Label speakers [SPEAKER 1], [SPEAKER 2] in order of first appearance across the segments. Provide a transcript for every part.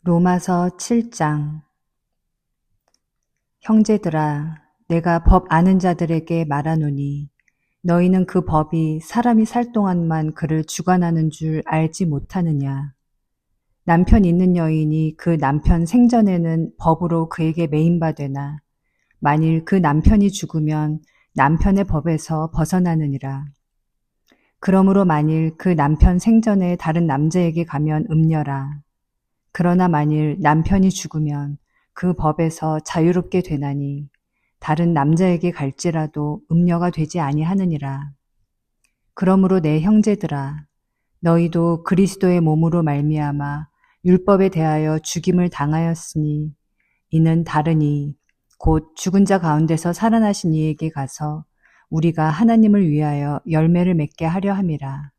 [SPEAKER 1] 로마서 7장. 형제들아, 내가 법 아는 자들에게 말하노니 너희는 그 법이 사람이 살 동안만 그를 주관하는 줄 알지 못하느냐. 남편 있는 여인이 그 남편 생전에는 법으로 그에게 매인바 되나 만일 그 남편이 죽으면 남편의 법에서 벗어나느니라. 그러므로 만일 그 남편 생전에 다른 남자에게 가면 음녀라. 그러나 만일 남편이 죽으면 그 법에서 자유롭게 되나니 다른 남자에게 갈지라도 음녀가 되지 아니하느니라. 그러므로 내 형제들아, 너희도 그리스도의 몸으로 말미암아 율법에 대하여 죽임을 당하였으니 이는 다르니 곧 죽은 자 가운데서 살아나신 이에게 가서 우리가 하나님을 위하여 열매를 맺게 하려 함이라.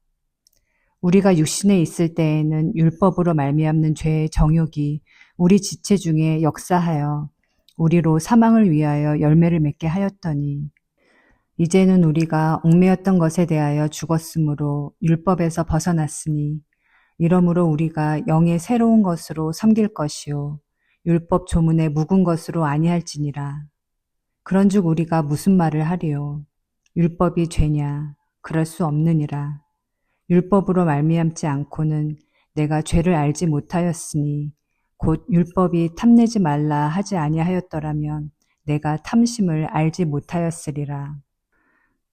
[SPEAKER 1] 우리가 육신에 있을 때에는 율법으로 말미암는 죄의 정욕이 우리 지체 중에 역사하여 우리로 사망을 위하여 열매를 맺게 하였더니 이제는 우리가 얽매였던 것에 대하여 죽었으므로 율법에서 벗어났으니 이러므로 우리가 영의 새로운 것으로 섬길 것이요 율법 조문에 묵은 것으로 아니할지니라. 그런즉 우리가 무슨 말을 하리요? 율법이 죄냐? 그럴 수 없느니라. 율법으로 말미암지 않고는 내가 죄를 알지 못하였으니 곧 율법이 탐내지 말라 하지 아니하였더라면 내가 탐심을 알지 못하였으리라.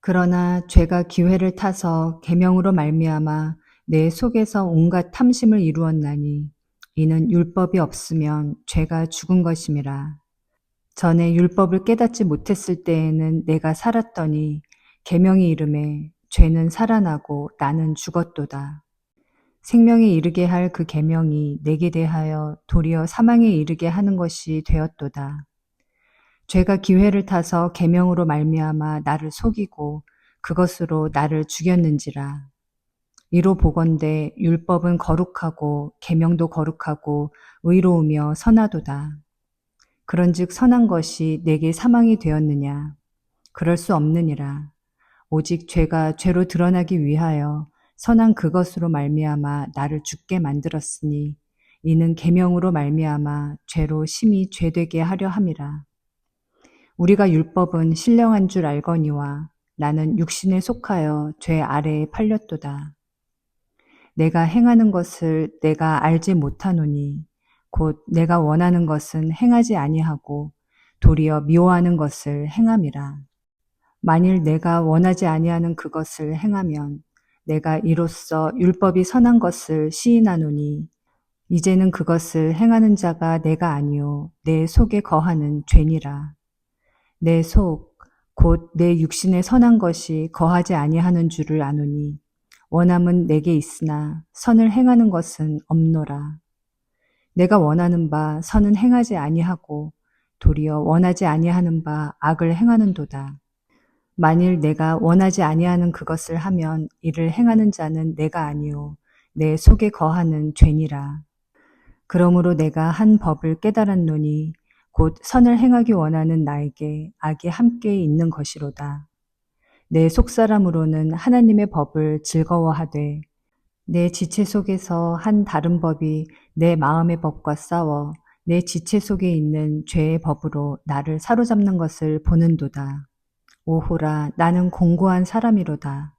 [SPEAKER 1] 그러나 죄가 기회를 타서 계명으로 말미암아 내 속에서 온갖 탐심을 이루었나니 이는 율법이 없으면 죄가 죽은 것임이라. 전에 율법을 깨닫지 못했을 때에는 내가 살았더니 계명이 이르매 죄는 살아나고 나는 죽었도다. 생명에 이르게 할 그 계명이 내게 대하여 도리어 사망에 이르게 하는 것이 되었도다. 죄가 기회를 타서 계명으로 말미암아 나를 속이고 그것으로 나를 죽였는지라. 이로 보건대 율법은 거룩하고 계명도 거룩하고 의로우며 선하도다. 그런즉 선한 것이 내게 사망이 되었느냐? 그럴 수 없느니라. 오직 죄가 죄로 드러나기 위하여 선한 그것으로 말미암아 나를 죽게 만들었으니 이는 계명으로 말미암아 죄로 심히 죄되게 하려 함이라. 우리가 율법은 신령한 줄 알거니와 나는 육신에 속하여 죄 아래에 팔렸도다. 내가 행하는 것을 내가 알지 못하노니 곧 내가 원하는 것은 행하지 아니하고 도리어 미워하는 것을 행함이라. 만일 내가 원하지 아니하는 그것을 행하면 내가 이로써 율법이 선한 것을 시인하노니 이제는 그것을 행하는 자가 내가 아니요 내 속에 거하는 죄니라. 내 속, 곧 내 육신에 선한 것이 거하지 아니하는 줄을 아노니 원함은 내게 있으나 선을 행하는 것은 없노라. 내가 원하는 바 선은 행하지 아니하고 도리어 원하지 아니하는 바 악을 행하는도다. 만일 내가 원하지 아니하는 그것을 하면 이를 행하는 자는 내가 아니요 내 속에 거하는 죄니라. 그러므로 내가 한 법을 깨달았노니 곧 선을 행하기 원하는 나에게 악이 함께 있는 것이로다. 내 속사람으로는 하나님의 법을 즐거워하되 내 지체 속에서 한 다른 법이 내 마음의 법과 싸워 내 지체 속에 있는 죄의 법으로 나를 사로잡는 것을 보는도다. 오호라, 나는 공고한 사람이로다.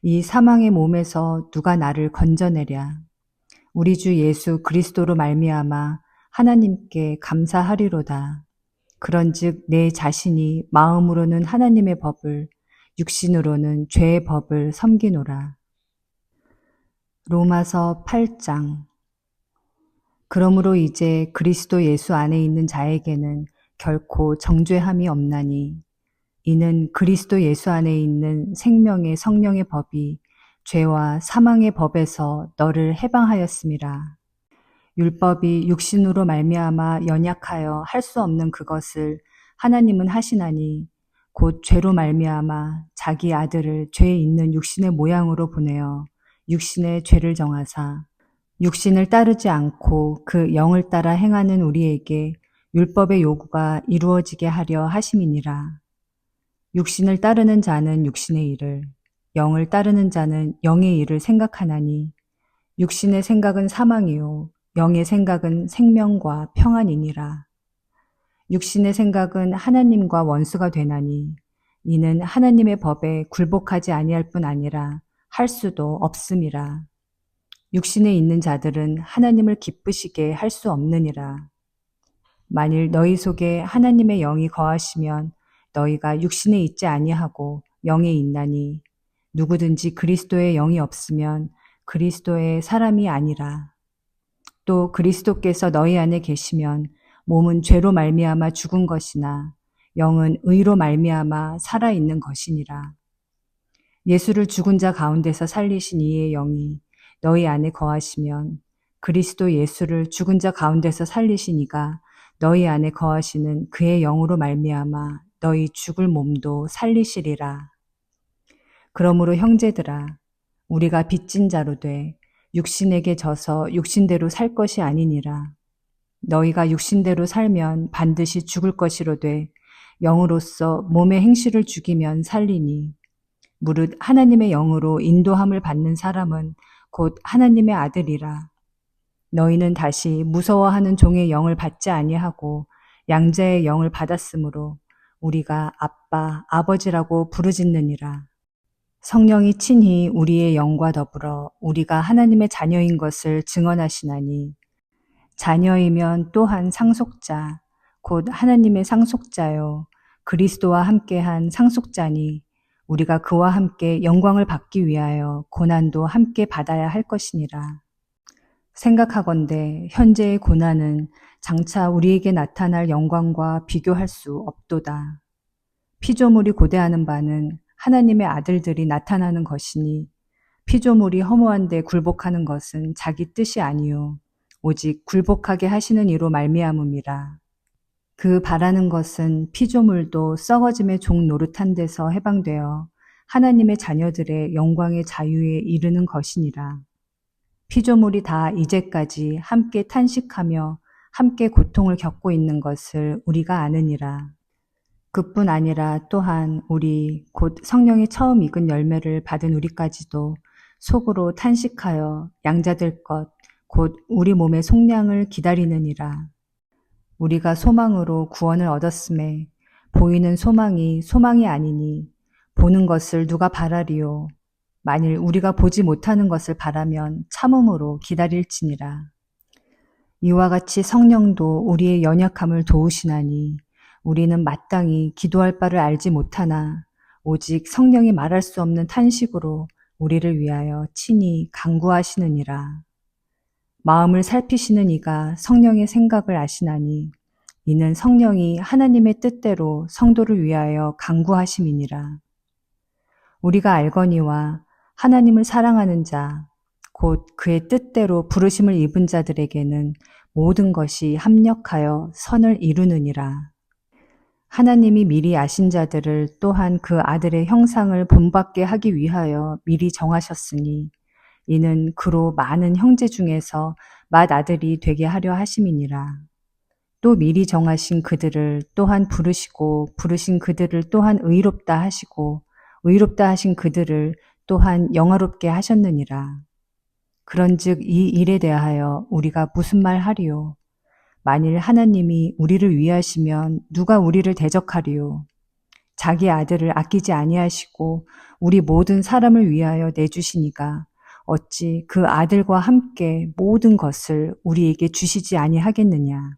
[SPEAKER 1] 이 사망의 몸에서 누가 나를 건져내랴. 우리 주 예수 그리스도로 말미암아 하나님께 감사하리로다. 그런즉 내 자신이 마음으로는 하나님의 법을, 육신으로는 죄의 법을 섬기노라. 로마서 8장. 그러므로 이제 그리스도 예수 안에 있는 자에게는 결코 정죄함이 없나니 이는 그리스도 예수 안에 있는 생명의 성령의 법이 죄와 사망의 법에서 너를 해방하였음이라. 율법이 육신으로 말미암아 연약하여 할 수 없는 그것을 하나님은 하시나니 곧 죄로 말미암아 자기 아들을 죄 있는 육신의 모양으로 보내어 육신의 죄를 정하사 육신을 따르지 않고 그 영을 따라 행하는 우리에게 율법의 요구가 이루어지게 하려 하심이니라. 육신을 따르는 자는 육신의 일을, 영을 따르는 자는 영의 일을 생각하나니 육신의 생각은 사망이요 영의 생각은 생명과 평안이니라. 육신의 생각은 하나님과 원수가 되나니 이는 하나님의 법에 굴복하지 아니할 뿐 아니라 할 수도 없음이라. 육신에 있는 자들은 하나님을 기쁘시게 할 수 없느니라. 만일 너희 속에 하나님의 영이 거하시면 너희가 육신에 있지 아니하고 영에 있나니 누구든지 그리스도의 영이 없으면 그리스도의 사람이 아니라. 또 그리스도께서 너희 안에 계시면 몸은 죄로 말미암아 죽은 것이나 영은 의로 말미암아 살아 있는 것이니라. 예수를 죽은 자 가운데서 살리신 이의 영이 너희 안에 거하시면 그리스도 예수를 죽은 자 가운데서 살리신 이가 너희 안에 거하시는 그의 영으로 말미암아 너희 죽을 몸도 살리시리라. 그러므로 형제들아, 우리가 빚진 자로 돼 육신에게 져서 육신대로 살 것이 아니니라. 너희가 육신대로 살면 반드시 죽을 것이로되 영으로서 몸의 행실을 죽이면 살리니 무릇 하나님의 영으로 인도함을 받는 사람은 곧 하나님의 아들이라. 너희는 다시 무서워하는 종의 영을 받지 아니하고 양자의 영을 받았으므로 우리가 아빠, 아버지라고 부르짖느니라. 성령이 친히 우리의 영과 더불어 우리가 하나님의 자녀인 것을 증언하시나니 자녀이면 또한 상속자, 곧 하나님의 상속자요 그리스도와 함께한 상속자니 우리가 그와 함께 영광을 받기 위하여 고난도 함께 받아야 할 것이니라. 생각하건대 현재의 고난은 장차 우리에게 나타날 영광과 비교할 수 없도다. 피조물이 고대하는 바는 하나님의 아들들이 나타나는 것이니 피조물이 허무한 데 굴복하는 것은 자기 뜻이 아니요 오직 굴복하게 하시는 이로 말미암음이라. 그 바라는 것은 피조물도 썩어짐의 종 노릇한 데서 해방되어 하나님의 자녀들의 영광의 자유에 이르는 것이니라. 피조물이 다 이제까지 함께 탄식하며 함께 고통을 겪고 있는 것을 우리가 아느니라. 그뿐 아니라 또한 우리 곧 성령이 처음 익은 열매를 받은 우리까지도 속으로 탄식하여 양자될 것 곧 우리 몸의 속량을 기다리느니라. 우리가 소망으로 구원을 얻었음에 보이는 소망이 소망이 아니니 보는 것을 누가 바라리요. 만일 우리가 보지 못하는 것을 바라면 참음으로 기다릴지니라. 이와 같이 성령도 우리의 연약함을 도우시나니 우리는 마땅히 기도할 바를 알지 못하나 오직 성령이 말할 수 없는 탄식으로 우리를 위하여 친히 간구하시느니라. 마음을 살피시는 이가 성령의 생각을 아시나니 이는 성령이 하나님의 뜻대로 성도를 위하여 간구하심이니라. 우리가 알거니와 하나님을 사랑하는 자, 곧 그의 뜻대로 부르심을 입은 자들에게는 모든 것이 합력하여 선을 이루느니라. 하나님이 미리 아신 자들을 또한 그 아들의 형상을 본받게 하기 위하여 미리 정하셨으니 이는 그로 많은 형제 중에서 맏아들이 되게 하려 하심이니라. 또 미리 정하신 그들을 또한 부르시고 부르신 그들을 또한 의롭다 하시고 의롭다 하신 그들을 또한 영화롭게 하셨느니라. 그런즉 이 일에 대하여 우리가 무슨 말 하리요? 만일 하나님이 우리를 위하시면 누가 우리를 대적하리요? 자기 아들을 아끼지 아니하시고 우리 모든 사람을 위하여 내주시니가 어찌 그 아들과 함께 모든 것을 우리에게 주시지 아니하겠느냐?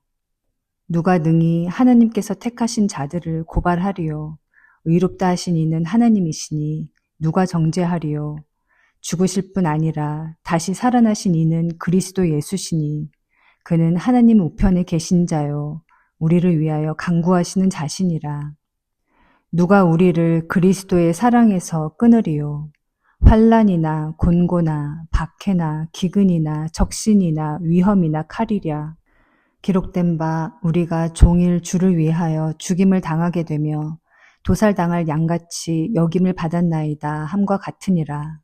[SPEAKER 1] 누가 능히 하나님께서 택하신 자들을 고발하리요? 의롭다 하신 이는 하나님이시니 누가 정죄하리요? 죽으실 뿐 아니라 다시 살아나신 이는 그리스도 예수시니 그는 하나님 우편에 계신 자요 우리를 위하여 간구하시는 자신이라. 누가 우리를 그리스도의 사랑에서 끊으리요? 환난이나 곤고나 박해나 기근이나 적신이나 위험이나 칼이랴. 기록된 바 우리가 종일 주를 위하여 죽임을 당하게 되며 도살당할 양같이 여김을 받았나이다 함과 같으니라.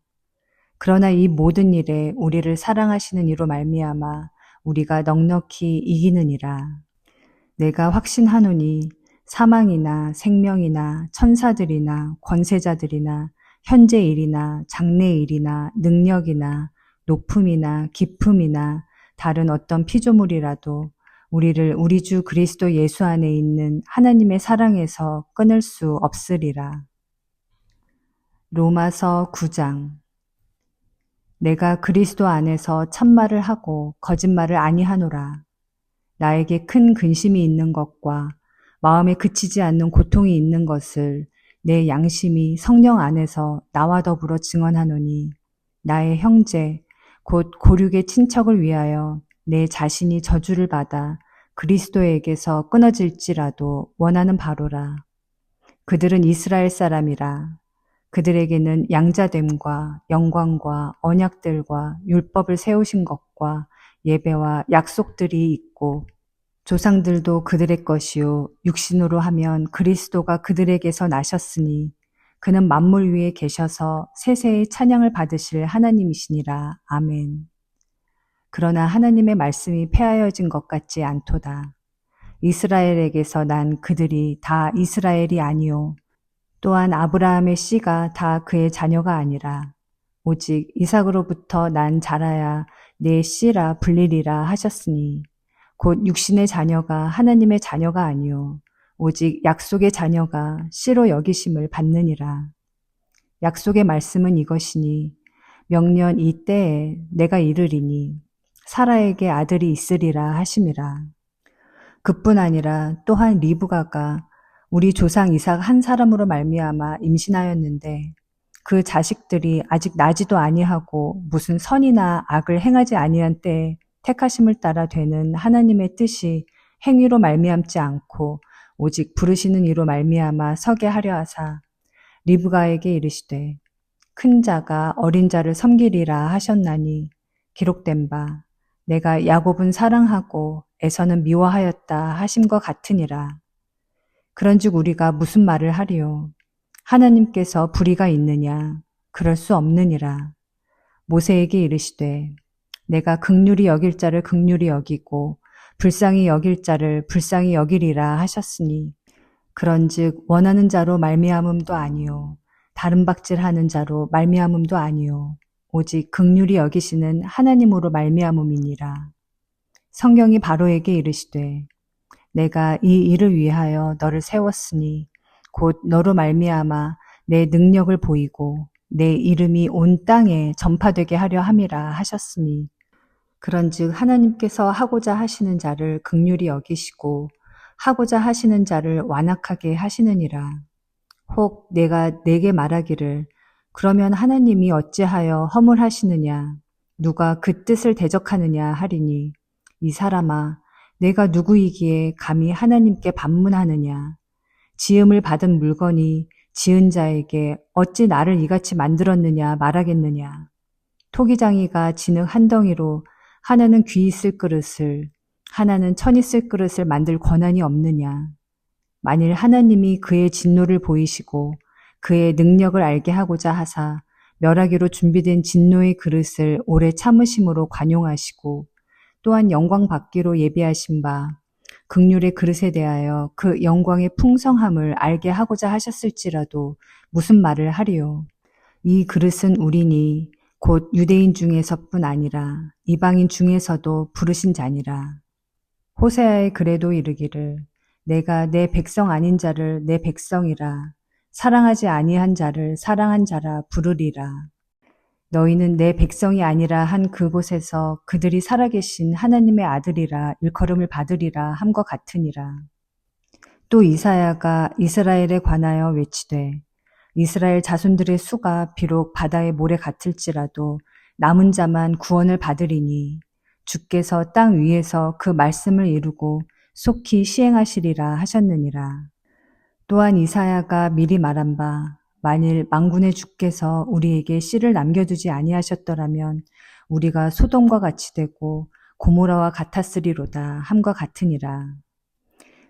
[SPEAKER 1] 그러나 이 모든 일에 우리를 사랑하시는 이로 말미암아 우리가 넉넉히 이기느니라. 내가 확신하노니 사망이나 생명이나 천사들이나 권세자들이나 현재 일이나 장래 일이나 능력이나 높음이나 깊음이나 다른 어떤 피조물이라도 우리를 우리 주 그리스도 예수 안에 있는 하나님의 사랑에서 끊을 수 없으리라. 로마서 9장. 내가 그리스도 안에서 참말을 하고 거짓말을 아니하노라. 나에게 큰 근심이 있는 것과 마음에 그치지 않는 고통이 있는 것을 내 양심이 성령 안에서 나와 더불어 증언하노니, 나의 형제 곧 고륙의 친척을 위하여 내 자신이 저주를 받아 그리스도에게서 끊어질지라도 원하는 바로라. 그들은 이스라엘 사람이라. 그들에게는 양자됨과 영광과 언약들과 율법을 세우신 것과 예배와 약속들이 있고, 조상들도 그들의 것이요 육신으로 하면 그리스도가 그들에게서 나셨으니 그는 만물 위에 계셔서 세세의 찬양을 받으실 하나님이시니라. 아멘. 그러나 하나님의 말씀이 폐하여진 것 같지 않도다. 이스라엘에게서 난 그들이 다 이스라엘이 아니요 또한 아브라함의 씨가 다 그의 자녀가 아니라 오직 이삭으로부터 난 자라야 내 씨라 불리리라 하셨으니, 곧 육신의 자녀가 하나님의 자녀가 아니요 오직 약속의 자녀가 씨로 여기심을 받느니라. 약속의 말씀은 이것이니, 명년 이 때에 내가 이르리니 사라에게 아들이 있으리라 하심이라. 그뿐 아니라 또한 리브가가 우리 조상 이삭 한 사람으로 말미암아 임신하였는데, 그 자식들이 아직 나지도 아니하고 무슨 선이나 악을 행하지 아니한 때에 택하심을 따라 되는 하나님의 뜻이 행위로 말미암지 않고 오직 부르시는 이로 말미암아 서게 하려 하사 리브가에게 이르시되, 큰 자가 어린 자를 섬기리라 하셨나니, 기록된 바 내가 야곱은 사랑하고 에서는 미워하였다 하심과 같으니라. 그런즉 우리가 무슨 말을 하리요? 하나님께서 불의가 있느냐? 그럴 수 없느니라. 모세에게 이르시되, 내가 긍휼히 여길 자를 긍휼히 여기고 불쌍히 여길 자를 불쌍히 여기리라 하셨으니, 그런즉 원하는 자로 말미암음도 아니요 다른 박질하는 자로 말미암음도 아니요 오직 긍휼히 여기시는 하나님으로 말미암음이니라. 성경이 바로에게 이르시되, 내가 이 일을 위하여 너를 세웠으니 곧 너로 말미암아 내 능력을 보이고 내 이름이 온 땅에 전파되게 하려 함이라 하셨으니, 그런즉 하나님께서 하고자 하시는 자를 긍휼히 여기시고 하고자 하시는 자를 완악하게 하시느니라. 혹 내가 내게 말하기를, 그러면 하나님이 어찌하여 허물하시느냐? 누가 그 뜻을 대적하느냐 하리니, 이 사람아, 내가 누구이기에 감히 하나님께 반문하느냐? 지음을 받은 물건이 지은 자에게 어찌 나를 이같이 만들었느냐 말하겠느냐? 토기장이가 진흙 한 덩이로 하나는 귀 있을 그릇을 하나는 천 있을 그릇을 만들 권한이 없느냐? 만일 하나님이 그의 진노를 보이시고 그의 능력을 알게 하고자 하사 멸하기로 준비된 진노의 그릇을 오래 참으심으로 관용하시고 또한 영광 받기로 예비하신 바 긍휼의 그릇에 대하여 그 영광의 풍성함을 알게 하고자 하셨을지라도 무슨 말을 하리요? 이 그릇은 우리니 곧 유대인 중에서뿐 아니라 이방인 중에서도 부르신 자니라. 호세아의 글에도 이르기를, 내가 내 백성 아닌 자를 내 백성이라, 사랑하지 아니한 자를 사랑한 자라 부르리라. 너희는 내 백성이 아니라 한 그곳에서 그들이 살아계신 하나님의 아들이라 일컬음을 받으리라 함과 같으니라. 또 이사야가 이스라엘에 관하여 외치되, 이스라엘 자손들의 수가 비록 바다의 모래 같을지라도 남은 자만 구원을 받으리니 주께서 땅 위에서 그 말씀을 이루고 속히 시행하시리라 하셨느니라. 또한 이사야가 미리 말한 바, 만일 만군의 주께서 우리에게 씨를 남겨두지 아니하셨더라면 우리가 소돔과 같이 되고 고모라와 같았으리로다 함과 같으니라.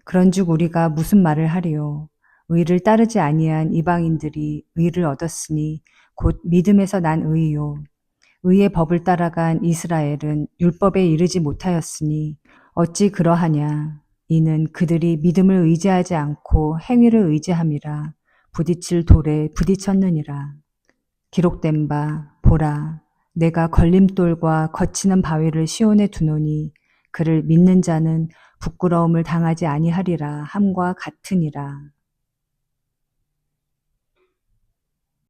[SPEAKER 1] 그런즉 우리가 무슨 말을 하리요? 의를 따르지 아니한 이방인들이 의를 얻었으니 곧 믿음에서 난 의요. 의의 법을 따라간 이스라엘은 율법에 이르지 못하였으니 어찌 그러하냐? 이는 그들이 믿음을 의지하지 않고 행위를 의지함이라 부딪힐 돌에 부딪혔느니라. 기록된 바 보라, 내가 걸림돌과 거치는 바위를 시온에 두노니 그를 믿는 자는 부끄러움을 당하지 아니하리라 함과 같으니라.